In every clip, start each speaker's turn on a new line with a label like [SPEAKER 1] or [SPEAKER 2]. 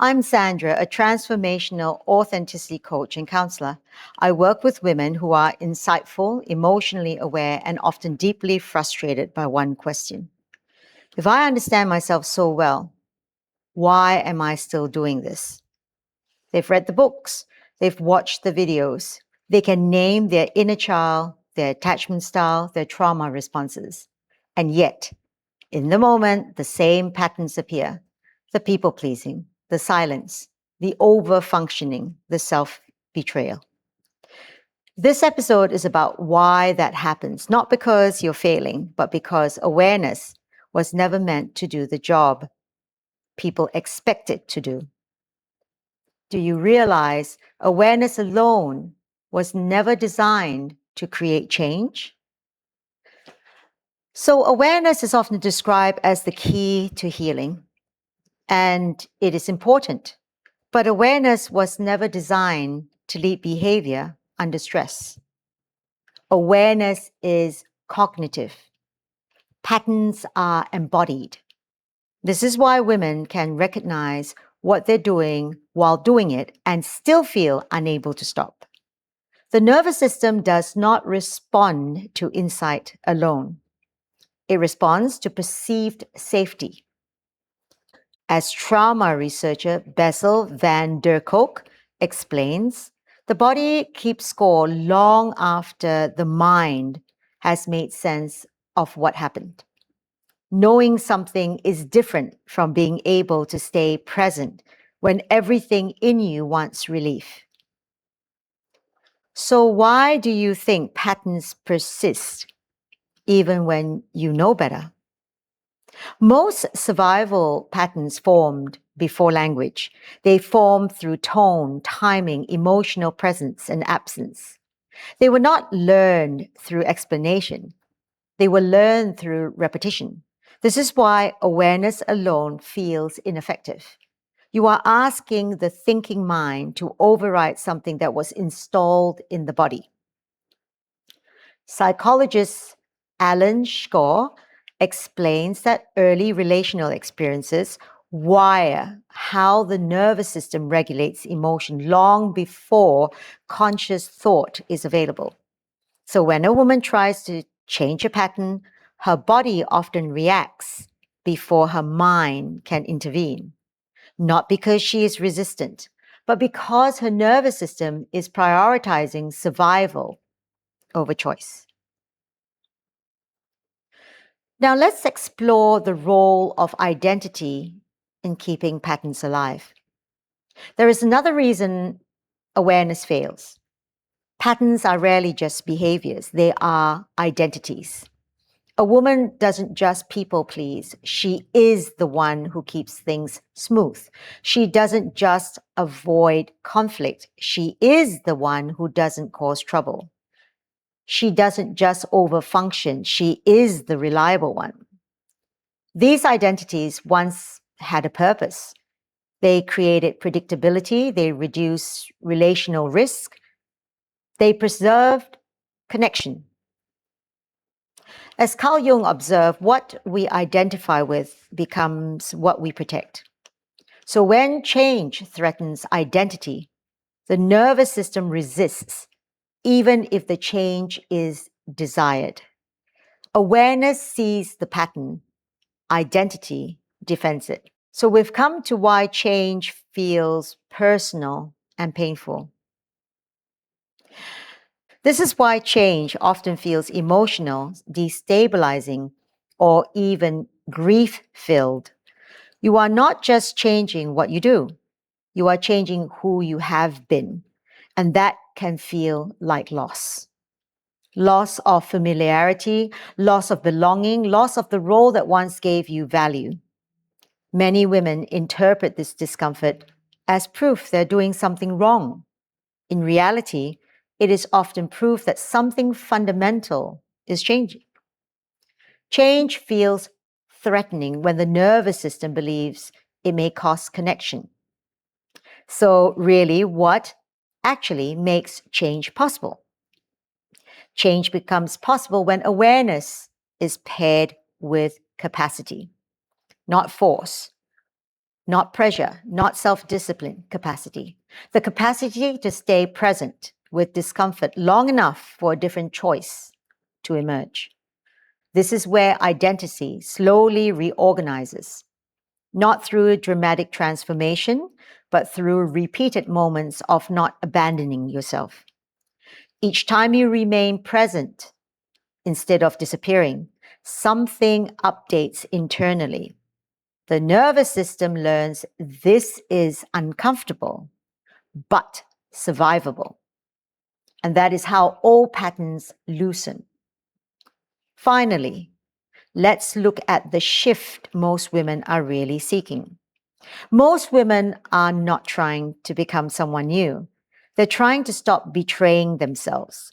[SPEAKER 1] I'm Sandra, a transformational authenticity coach and counselor. I work with women who are insightful, emotionally aware, and often deeply frustrated by one question. If I understand myself so well, why am I still doing this? They've read the books, they've watched the videos, they can name their inner child, their attachment style, their trauma responses. And yet, in the moment, the same patterns appear: the people pleasing, the silence, the over functioning, the self betrayal. This episode is about why that happens, not because you're failing, but because awareness was never meant to do the job people expect it to do. Do you realize awareness alone was never designed to create change? So, awareness is often described as the key to healing, and it is important. But awareness was never designed to lead behavior under stress. Awareness is cognitive. Patterns are embodied. This is why women can recognize what they're doing while doing it and still feel unable to stop. The nervous system does not respond to insight alone. It responds to perceived safety. As trauma researcher Bessel van der Kolk explains, the body keeps score long after the mind has made sense of what happened. Knowing something is different from being able to stay present when everything in you wants relief. So, why do you think patterns persist even when you know better? Most survival patterns formed before language. They formed through tone, timing, emotional presence, and absence. They were not learned through explanation. They were learned through repetition. This is why awareness alone feels ineffective. You are asking the thinking mind to override something that was installed in the body. Psychologist Alan Shaw explains that early relational experiences wire how the nervous system regulates emotion long before conscious thought is available. So when a woman tries to change a pattern, her body often reacts before her mind can intervene. Not because she is resistant, but because her nervous system is prioritizing survival over choice. Now let's explore the role of identity in keeping patterns alive. There is another reason awareness fails. Patterns are rarely just behaviors, they are identities. A woman doesn't just people please, she is the one who keeps things smooth. She doesn't just avoid conflict, she is the one who doesn't cause trouble. She doesn't just overfunction, she is the reliable one. These identities once had a purpose. They created predictability, they reduced relational risk, they preserved connection. As Carl Jung observed, what we identify with becomes what we protect. So when change threatens identity, the nervous system resists, even if the change is desired. Awareness sees the pattern, identity defends it. So we've come to why change feels personal and painful. This is why change often feels emotional, destabilizing, or even grief-filled. You are not just changing what you do, you are changing who you have been, and that can feel like loss. Loss of familiarity, loss of belonging, loss of the role that once gave you value. Many women interpret this discomfort as proof they're doing something wrong. In reality, it is often proof that something fundamental is changing. Change feels threatening when the nervous system believes it may cost connection. So really, what actually makes change possible? Change becomes possible when awareness is paired with capacity, not force. not pressure, not self-discipline capacity. The capacity to stay present with discomfort long enough for a different choice to emerge. This is where identity slowly reorganizes, not through a dramatic transformation, but through repeated moments of not abandoning yourself. Each time you remain present instead of disappearing, something updates internally. The nervous system learns this is uncomfortable, but survivable. And that is how all patterns loosen. Finally, let's look at the shift most women are really seeking. Most women are not trying to become someone new. They're trying to stop betraying themselves.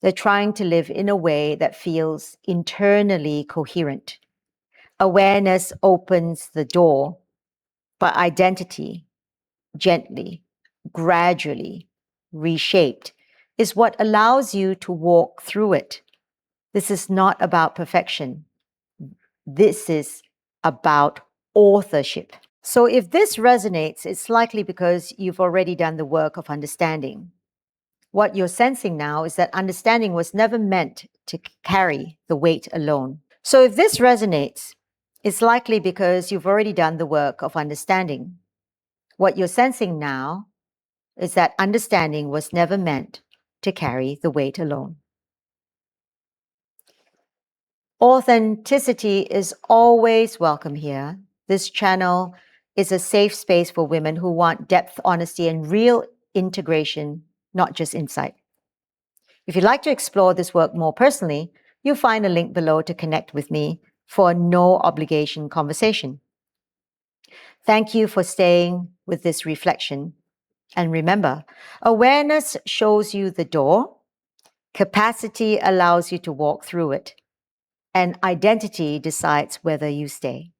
[SPEAKER 1] They're trying to live in a way that feels internally coherent. Awareness opens the door, but identity, gently, gradually, reshaped, is what allows you to walk through it. This is not about perfection. This is about authorship. So if this resonates, it's likely because you've already done the work of understanding. What you're sensing now is that understanding was never meant to carry the weight alone. So if this resonates, it's likely because you've already done the work of understanding. What you're sensing now is that understanding was never meant to carry the weight alone. Authenticity is always welcome here. This channel is a safe space for women who want depth, honesty, and real integration, not just insight. If you'd like to explore this work more personally, you'll find a link below to connect with me for a no obligation conversation. Thank you for staying with this reflection. And remember, awareness shows you the door, capacity allows you to walk through it, and identity decides whether you stay.